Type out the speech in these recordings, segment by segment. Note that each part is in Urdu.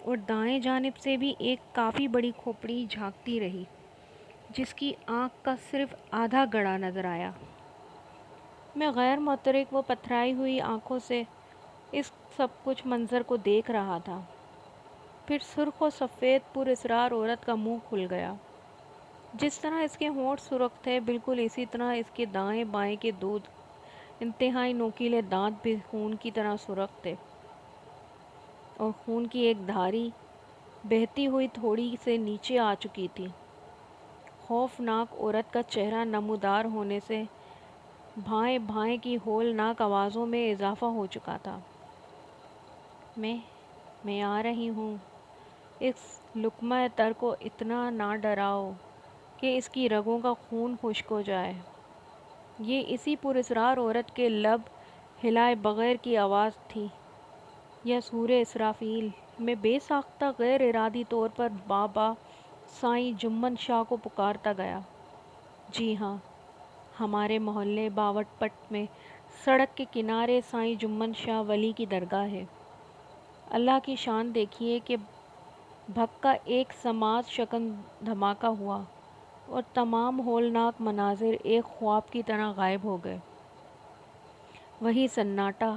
اور دائیں جانب سے بھی ایک کافی بڑی کھوپڑی جھانکتی رہی جس کی آنکھ کا صرف آدھا گڑا نظر آیا۔ میں غیر متحرک و پتھرائی ہوئی آنکھوں سے اس سب کچھ منظر کو دیکھ رہا تھا۔ پھر سرخ و سفید پر اسرار عورت کا منہ کھل گیا۔ جس طرح اس کے ہونٹ سرخ تھے بالکل اسی طرح اس کے دائیں بائیں کے دو انتہائی نوکیلے دانت بھی خون کی طرح سرخ تھے، اور خون کی ایک دھاری بہتی ہوئی تھوڑی سے نیچے آ چکی تھی۔ خوفناک عورت کا چہرہ نمودار ہونے سے بھائیں بھائیں کی ہولناک آوازوں میں اضافہ ہو چکا تھا۔ میں آ رہی ہوں۔ اس لقمہ تر کو اتنا نہ ڈراؤ کہ اس کی رگوں کا خون خشک ہو جائے۔ یہ اسی پراسرار عورت کے لب ہلائے بغیر کی آواز تھی، یا سورہ اسرافیل۔ میں بے ساختہ غیر ارادی طور پر بابا سائیں جمن شاہ کو پکارتا گیا۔ جی ہاں، ہمارے محلے باوٹ پٹ میں سڑک کے کنارے سائیں جمن شاہ ولی کی درگاہ ہے۔ اللہ کی شان دیکھیے کہ بھکا ایک سماج شکن دھماکہ ہوا اور تمام ہولناک مناظر ایک خواب کی طرح غائب ہو گئے۔ وہی سناٹا،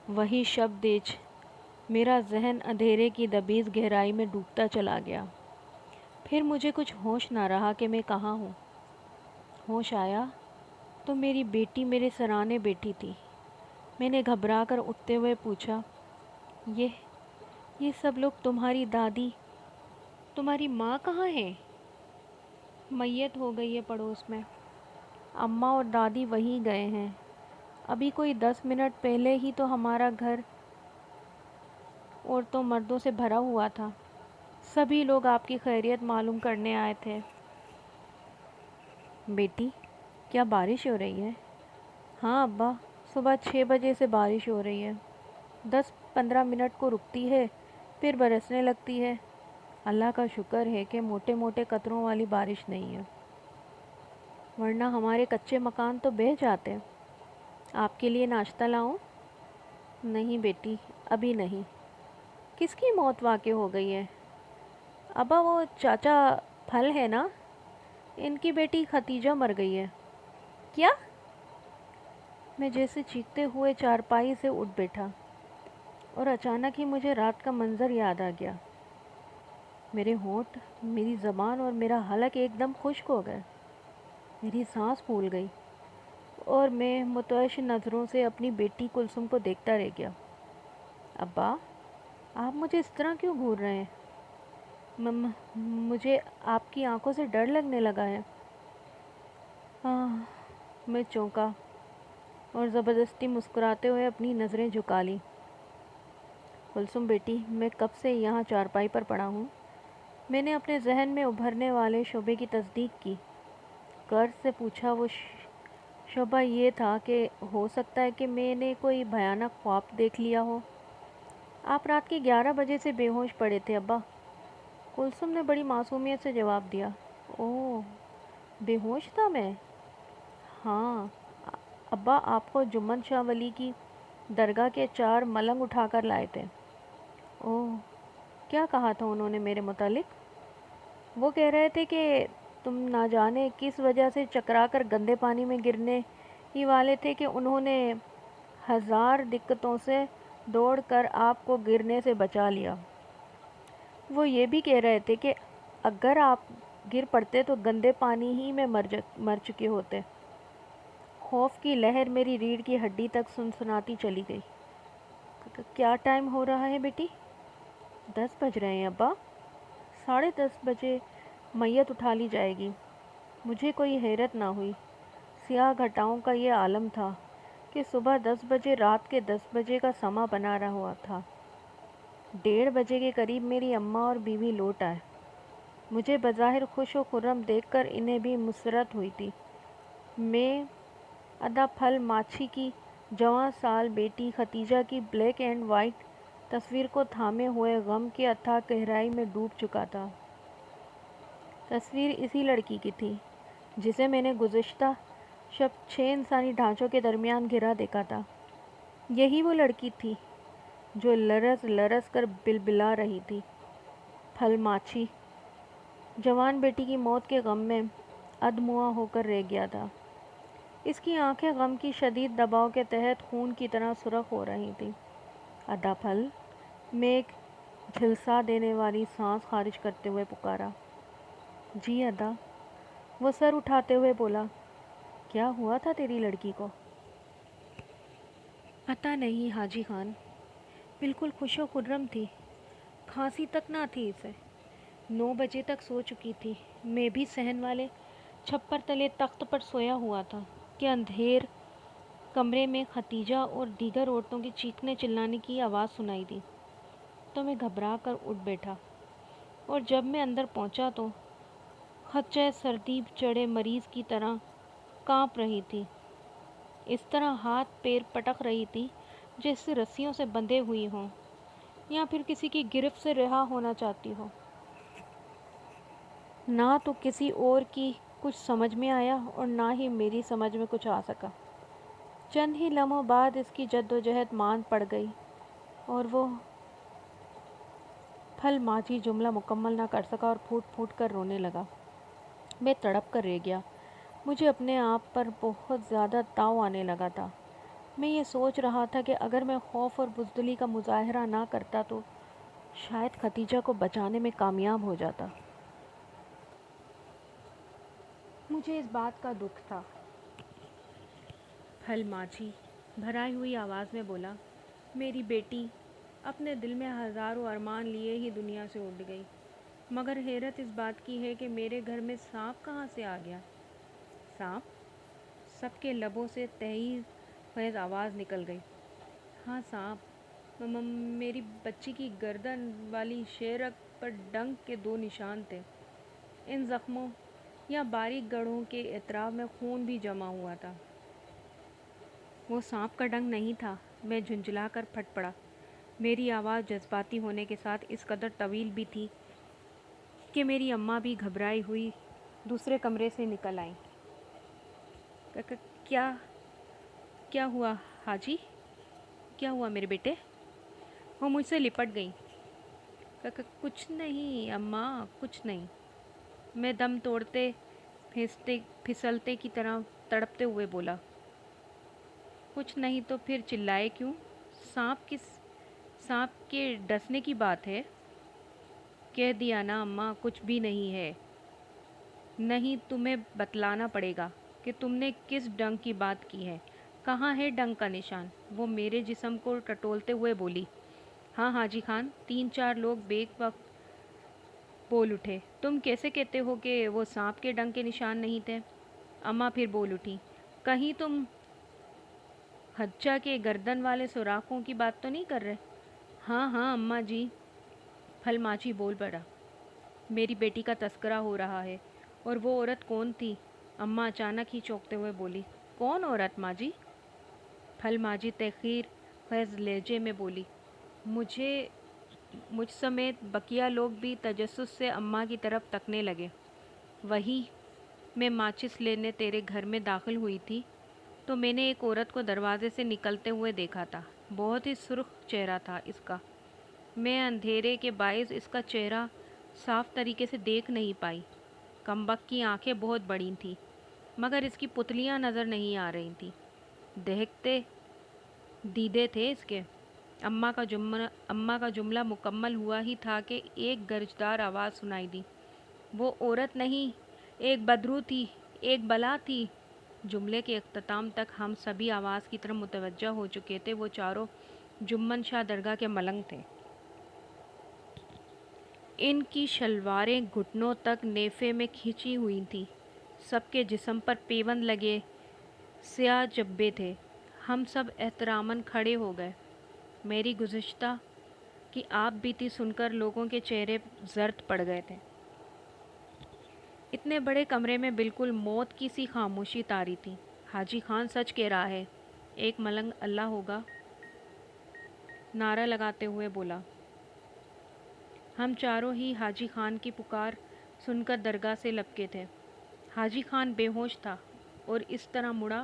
وہی شبدیج۔ میرا ذہن اندھیرے کی دبیز گہرائی میں ڈوبتا چلا گیا۔ پھر مجھے کچھ ہوش نہ رہا کہ میں کہاں ہوں۔ ہوش آیا تو میری بیٹی میرے سرانے بیٹھی تھی۔ میں نے گھبرا کر اٹھتے ہوئے پوچھا، یہ سب لوگ تمہاری دادی، تمہاری ماں کہاں ہیں؟ میت ہو گئی ہے پڑوس میں۔ اماں اور دادی وہیں گئے ہیں۔ ابھی کوئی 10 منٹ پہلے ہی تو ہمارا گھر عورتوں مردوں سے بھرا ہوا تھا۔ سبھی لوگ آپ کی خیریت معلوم کرنے آئے تھے۔ بیٹی، کیا بارش ہو رہی ہے؟ ہاں ابا، صبح 6 بجے سے بارش ہو رہی ہے۔ 10-15 منٹ کو رکتی ہے، پھر برسنے لگتی ہے۔ اللہ کا شکر ہے کہ موٹے موٹے قطروں والی بارش نہیں ہے، ورنہ ہمارے کچے مکان تو بہہ جاتے۔ آپ کے لیے ناشتہ لاؤں؟ نہیں بیٹی، ابھی نہیں۔ کس کی موت واقع ہو گئی ہے؟ ابا وہ چاچا پھل ہے نا، ان کی بیٹی ختیجہ مر گئی ہے۔ کیا؟ میں جیسے چیختے ہوئے چارپائی سے اٹھ بیٹھا، اور اچانک ہی مجھے رات کا منظر یاد آ گیا۔ میرے ہونٹ، میری زبان اور میرا حلق ایک دم خشک ہو گئے۔ میری سانس پھول گئی اور میں متعش نظروں سے اپنی بیٹی کلثوم کو دیکھتا رہ گیا۔ ابا، آپ مجھے اس طرح کیوں گھور رہے ہیں؟ مجھے آپ کی آنکھوں سے ڈر لگنے لگا ہے۔ میں چونکا اور زبردستی مسکراتے ہوئے اپنی نظریں جھکا لیں۔ کلثوم بیٹی، میں کب سے یہاں چارپائی پر پڑا ہوں۔ میں نے اپنے ذہن میں ابھرنے والے شبے کی تصدیق کی۔ غرض سے پوچھا، وہ شبہ یہ تھا کہ ہو سکتا ہے کہ میں نے کوئی بھیانک خواب دیکھ لیا ہو۔ آپ رات کے 11 بجے سے بے ہوش پڑے تھے ابا، کلثوم نے بڑی معصومیت سے جواب دیا۔ اوہ، بے ہوش تھا میں؟ ہاں ابا، آپ کو جمن شاہ ولی کی درگاہ کے 4 ملنگ اٹھا کر لائے تھے۔ اوہ، کیا کہا تھا انہوں نے میرے متعلق؟ وہ کہہ رہے تھے کہ تم نہ جانے کس وجہ سے چکرا کر گندے پانی میں گرنے ہی والے تھے کہ انہوں نے 1000 دقتوں سے دوڑ کر آپ کو گرنے سے بچا لیا۔ وہ یہ بھی کہہ رہے تھے کہ اگر آپ گر پڑتے تو گندے پانی ہی میں مر چکے ہوتے۔ خوف کی لہر میری ریڑھ کی ہڈی تک سنسناتی چلی گئی۔ کیا ٹائم ہو رہا ہے بیٹی؟ 10 بج رہے ہیں ابا۔ 10:30 بجے میت اٹھا لی جائے گی۔ مجھے کوئی حیرت نہ ہوئی۔ سیاہ گھٹاؤں کا یہ عالم تھا کہ صبح 10 بجے رات کے 10 بجے کا سما بنا رہا ہوا تھا۔ 1:30 بجے کے قریب میری اماں اور بیوی لوٹ آئے۔ مجھے بظاہر خوش و خرم دیکھ کر انہیں بھی مسرت ہوئی تھی۔ میں ادا پھل ماچھی کی جواں سال بیٹی ختیجہ کی بلیک اینڈ وائٹ تصویر کو تھامے ہوئے غم کے اتھاہ گہرائی میں ڈوب چکا تھا۔ تصویر اسی لڑکی کی تھی جسے میں نے گزشتہ شب 6 انسانی ڈھانچوں کے درمیان گھرا دیکھا تھا۔ یہی وہ لڑکی تھی جو لرز لرز کر بلبلا رہی تھی۔ پھل ماچھی جوان بیٹی کی موت کے غم میں ادموا ہو کر رہ گیا تھا۔ اس کی آنکھیں غم کی شدید دباؤ کے تحت خون کی طرح سرخ ہو رہی تھیں۔ ادا پھل میں ایک جھلسا دینے والی سانس خارج کرتے ہوئے پکارا۔ جی ادا، وہ سر اٹھاتے ہوئے بولا۔ کیا ہوا تھا تیری لڑکی کو؟ پتہ نہیں حاجی خان، بالکل خوش و خرم تھی، کھانسی تک نہ تھی اسے، 9 بجے تک سو چکی تھی۔ میں بھی صحن والے چھپر تلے تخت پر سویا ہوا تھا کہ اندھیر کمرے میں ختیجہ اور دیگر عورتوں کی چیخنے چلانے کی آواز سنائی دی، تو میں گھبرا کر اٹھ بیٹھا، اور جب میں اندر پہنچا تو خدشہ سردی چڑھے مریض کی طرح کانپ رہی تھی، اس طرح ہاتھ پیر پٹک رہی تھی جیسے رسیوں سے بندھے ہوئی ہوں یا پھر کسی کی گرفت سے رہا ہونا چاہتی ہو۔ نہ تو کسی اور کی کچھ سمجھ میں آیا اور نہ ہی میری سمجھ میں کچھ آ سکا۔ چند ہی لمحوں بعد اس کی جدوجہد ماند پڑ گئی اور وہ پھل ماچھی جملہ مکمل نہ کر سکا اور پھوٹ پھوٹ کر رونے لگا۔ میں تڑپ کر رہ گیا۔ مجھے اپنے آپ پر بہت زیادہ تاؤ آنے لگا تھا۔ میں یہ سوچ رہا تھا کہ اگر میں خوف اور بزدلی کا مظاہرہ نہ کرتا تو شاید ختیجہ کو بچانے میں کامیاب ہو جاتا۔ مجھے اس بات کا دکھ تھا۔ پھل ماچھی بھرائی ہوئی آواز میں بولا، میری بیٹی اپنے دل میں ہزاروں ارمان لیے ہی دنیا سے اٹھ گئی، مگر حیرت اس بات کی ہے کہ میرے گھر میں سانپ کہاں سے آ گیا؟ سانپ؟ سب کے لبوں سے تحیر خیز آواز نکل گئی۔ ہاں سانپ، میری بچی کی گردن والی شیرک پر ڈنک کے 2 نشان تھے۔ ان زخموں یا باریک گڑھوں کے اطراف میں خون بھی جمع ہوا تھا۔ وہ سانپ کا ڈنک نہیں تھا، میں جھنجھلا کر پھٹ پڑا۔ میری آواز جذباتی ہونے کے ساتھ اس قدر طویل بھی تھی کہ میری اماں بھی گھبرائی ہوئی دوسرے کمرے سے نکل آئیں۔ کیا ہوا حاجی؟ کیا ہوا میرے بیٹے؟ وہ مجھ سے لپٹ گئیں۔ کچھ نہیں اماں، کچھ نہیں، میں دم توڑتے پھسلتے کی طرح تڑپتے ہوئے بولا۔ کچھ نہیں تو پھر چلائے کیوں؟ سانپ کے ڈسنے کی بات ہے؟ کہہ دیا نا اماں، کچھ بھی نہیں ہے۔ نہیں، تمہیں بتلانا پڑے گا کہ تم نے کس ڈنک کی بات کی ہے۔ کہاں ہے ڈنک کا نشان؟ وہ میرے جسم کو ٹٹولتے ہوئے بولی۔ ہاں حاجی خان، 3-4 لوگ بیک وقت بول اٹھے۔ تم کیسے کہتے ہو کہ وہ سانپ کے ڈنک کے نشان نہیں تھے؟ اماں پھر بول اٹھی۔ کہیں تم خدشہ کے گردن والے سوراخوں کی بات تو نہیں کر رہے؟ ہاں ہاں اماں جی، پھل ماچھی بول پڑا۔ میری بیٹی کا تذکرہ ہو رہا ہے۔ اور وہ عورت کون تھی؟ اماں اچانک ہی چونکتے ہوئے بولی۔ کون عورت ماں جی؟ پھل ماچھی تحقیر خیز لہجے میں بولی۔ مجھ سمیت بقیہ لوگ بھی تجسس سے اماں کی طرف تکنے لگے۔ وہی، میں ماچس لینے تیرے گھر میں داخل ہوئی تھی تو میں نے ایک عورت کو دروازے سے نکلتے ہوئے دیکھا تھا۔ بہت ہی سرخ چہرہ تھا اس کا۔ میں اندھیرے کے باعث اس کا چہرہ صاف طریقے سے دیکھ نہیں پائی۔ کمبخت کی آنکھیں بہت بڑی تھیں، مگر اس کی پتلیاں نظر نہیں آ رہی تھیں۔ دہکتے دیدے تھے اس کے۔ اماں کا جملہ مکمل ہوا ہی تھا کہ ایک گرجدار آواز سنائی دی۔ وہ عورت نہیں، ایک بدرو تھی، ایک بلا تھی۔ جملے کے اختتام تک ہم سبھی آواز کی طرف متوجہ ہو چکے تھے۔ وہ چاروں جمن شاہ درگاہ کے ملنگ تھے۔ ان کی شلواریں گھٹنوں تک نیفے میں کھینچی ہوئی تھیں۔ سب کے جسم پر پیوند لگے سیاہ جبے تھے۔ ہم سب احتراماً کھڑے ہو گئے۔ میری گزشتہ کی آپ بیتی سن کر لوگوں کے چہرے زرد پڑ گئے تھے۔ اتنے بڑے کمرے میں بالکل موت کی سی خاموشی طاری تھی۔ حاجی خان سچ کہہ رہا ہے، ایک ملنگ اللہ ہوگا نعرہ لگاتے ہوئے بولا۔ ہم چاروں ہی حاجی خان کی پکار سن کر درگاہ سے لپکے تھے۔ حاجی خان بے ہوش تھا اور اس طرح مڑا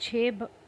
6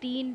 3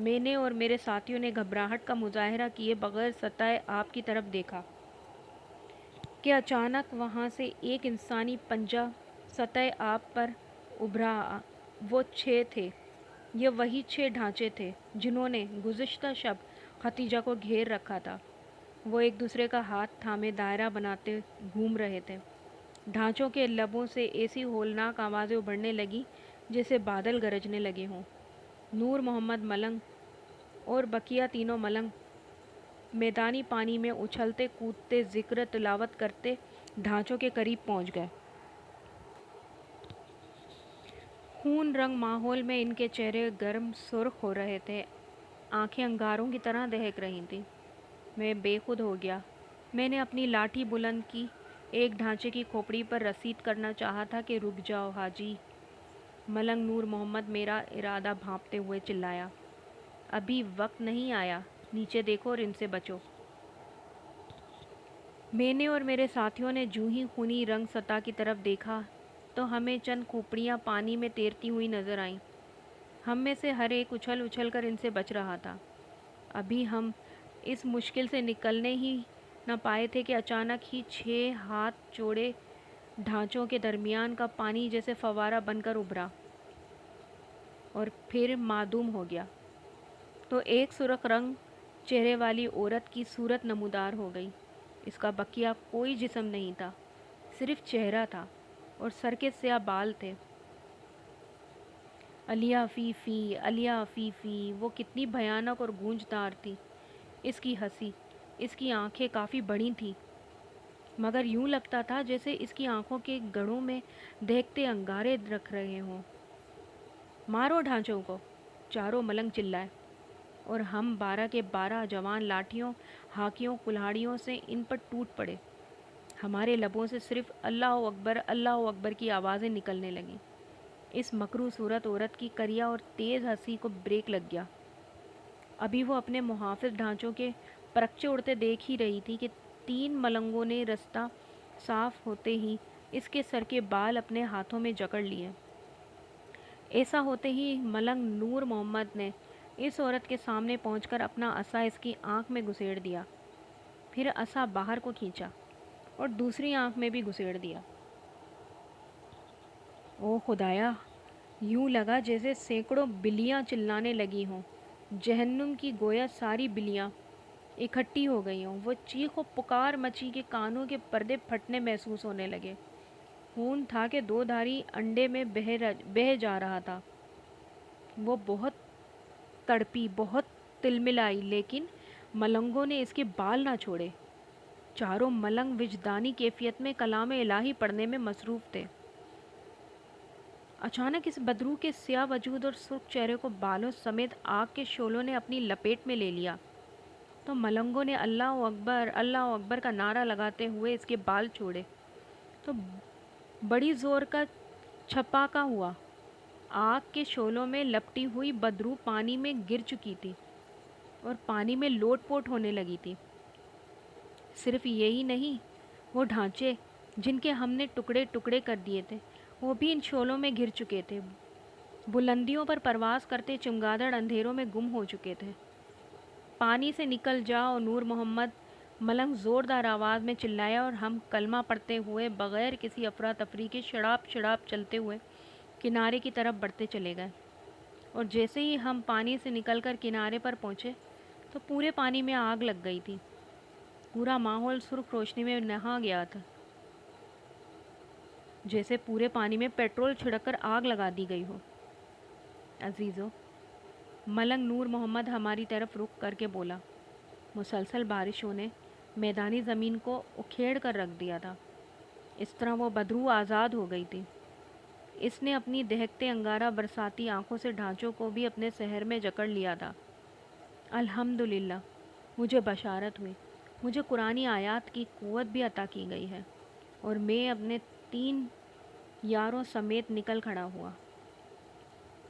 میں نے اور میرے ساتھیوں نے گھبراہٹ کا مظاہرہ کیے بغیر سطح آب کی طرف دیکھا کہ اچانک وہاں سے ایک انسانی پنجہ سطح آب پر ابھرا۔ وہ 6 تھے، یہ وہی 6 ڈھانچے تھے جنہوں نے گزشتہ شب ختیجہ کو گھیر رکھا تھا۔ وہ ایک دوسرے کا ہاتھ تھامے دائرہ بناتے گھوم رہے تھے۔ ڈھانچوں کے لبوں سے ایسی ہولناک آوازیں ابھرنے لگیں جیسے بادل گرجنے لگے ہوں۔ نور محمد ملنگ اور بقیہ تینوں ملنگ میدانی پانی میں اچھلتے کودتے ذکر تلاوت کرتے ڈھانچوں کے قریب پہنچ گئے۔ خون رنگ ماحول میں ان کے چہرے گرم سرخ ہو رہے تھے، آنکھیں انگاروں کی طرح دہک رہی تھیں۔ میں بے خود ہو گیا۔ میں نے اپنی لاٹھی بلند کی، ایک ڈھانچے کی کھوپڑی پر رسید کرنا چاہا تھا کہ رک جاؤ حاجی۔ ملنگ نور محمد میرا ارادہ بھانپتے ہوئے چلایا، ابھی وقت نہیں آیا، نیچے دیکھو اور ان سے بچو۔ میں نے اور میرے ساتھیوں نے جوں ہی خونی رنگ سطح کی طرف دیکھا تو ہمیں چند کھوپڑیاں پانی میں تیرتی ہوئی نظر آئیں۔ ہم میں سے ہر ایک اچھل اچھل کر ان سے بچ رہا تھا۔ ابھی ہم اس مشکل سے نکلنے ہی نہ پائے تھے کہ اچانک ہی 6 ہاتھ چوڑے ڈھانچوں کے درمیان کا پانی جیسے فوارہ بن کر ابھرا اور پھر معدوم ہو گیا۔ تو ایک سرخ رنگ چہرے والی عورت کی صورت نمودار ہو گئی۔ اس کا بقیہ کوئی جسم نہیں تھا، صرف چہرہ تھا اور سر کے سیاہ بال تھے۔ علیہ فیفی، علیہ فیفی، وہ کتنی بھیانک اور گونجدار تھی۔ اس کی ہنسی، اس کی آنکھیں کافی بڑی تھیں، مگر یوں لگتا تھا جیسے اس کی آنکھوں کے گڑوں میں دہکتے انگارے رکھ رہے ہوں۔ مارو ڈھانچوں کو، چاروں ملنگ چلائے، اور ہم 12 کے 12 جوان لاٹھیوں، ہاکیوں، کلہاڑیوں سے ان پر ٹوٹ پڑے۔ ہمارے لبوں سے صرف اللہ اکبر کی آوازیں نکلنے لگیں۔ اس مکروہ صورت عورت کی کریا اور تیز ہنسی کو بریک لگ گیا۔ ابھی وہ اپنے محافظ ڈھانچوں کے پرچے اڑتے دیکھ ہی رہی تھی کہ 3 ملنگوں نے رستہ صاف ہوتے ہی اس کے سر کے بال اپنے ہاتھوں میں جکڑ لیے۔ ایسا ہوتے ہی ملنگ نور محمد نے اس عورت کے سامنے پہنچ کر اپنا عصا اس کی آنکھ میں گھسیڑ دیا، پھر عصا باہر کو کھینچا اور دوسری آنکھ میں بھی گھسیڑ دیا۔ او خدایا! یوں لگا جیسے سینکڑوں بلیاں چلانے لگی ہوں، جہنم کی گویا ساری بلیاں اکٹھی ہو گئی ہوں۔ وہ چیخ و پکار مچی کہ کانوں کے پردے پھٹنے محسوس ہونے لگے۔ خون تھا کہ 2 دھاری انڈے میں بہہ جا رہا تھا۔ وہ بہت تڑپی، بہت تلملائی، لیکن ملنگوں نے اس کے بال نہ چھوڑے۔ چاروں ملنگ وجدانی کیفیت میں کلام الہی پڑھنے میں مصروف تھے۔ اچانک اس بدرو کے سیاہ وجود اور سرخ چہرے کو بالوں سمیت آگ کے شعلوں نے اپنی لپیٹ میں لے لیا تو ملنگوں نے اللہ اکبر کا نعرہ لگاتے ہوئے اس کے بال چھوڑے تو بڑی زور کا چھپاکا ہوا۔ آگ کے شعلوں میں لپٹی ہوئی بدرو پانی میں گر چکی تھی اور پانی میں لوٹ پوٹ ہونے لگی تھی۔ صرف یہی نہیں، وہ ڈھانچے جن کے ہم نے ٹکڑے ٹکڑے کر دیے تھے وہ بھی ان شعلوں میں گر چکے تھے، بلندیوں پر پرواز کرتے چمگادڑ اندھیروں میں گم ہو چکے تھے۔ پانی سے نکل جاؤ نور محمد، ملنگ زوردار آواز میں چلایا اور ہم کلمہ پڑھتے ہوئے بغیر کسی افراتفری کے شڑاپ شڑاپ چلتے ہوئے کنارے کی طرف بڑھتے چلے گئے۔ اور جیسے ہی ہم پانی سے نکل کر کنارے پر پہنچے تو پورے پانی میں آگ لگ گئی تھی۔ پورا ماحول سرخ روشنی میں نہا گیا تھا، جیسے پورے پانی میں پیٹرول چھڑک کر آگ لگا دی گئی ہو۔ عزیزو، ملنگ نور محمد ہماری طرف رخ کر کے بولا، مسلسل بارشوں نے میدانی زمین کو اکھیڑ کر رکھ دیا تھا، اس طرح وہ بدرو آزاد ہو گئی تھی۔ اس نے اپنی دہکتے انگارہ برساتی آنکھوں سے ڈھانچوں کو بھی اپنے سحر میں جکڑ لیا تھا۔ الحمدللہ، مجھے بشارت ہوئی، مجھے قرآنی آیات کی قوت بھی عطا کی گئی ہے، اور میں اپنے 3 یاروں سمیت نکل کھڑا ہوا،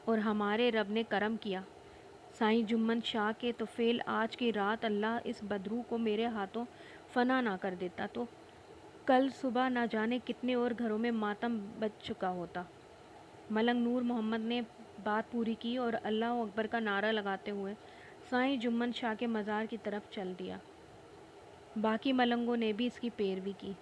اور ہمارے رب نے کرم کیا۔ سائیں جمن شاہ کے طفیل آج کی رات اللہ اس بدرو کو میرے ہاتھوں فنا نہ کر دیتا تو کل صبح نہ جانے کتنے اور گھروں میں ماتم بچ چکا ہوتا۔ ملنگ نور محمد نے بات پوری کی اور اللہ اکبر کا نعرہ لگاتے ہوئے سائیں جمن شاہ کے مزار کی طرف چل دیا۔ باقی ملنگوں نے بھی اس کی پیروی کی۔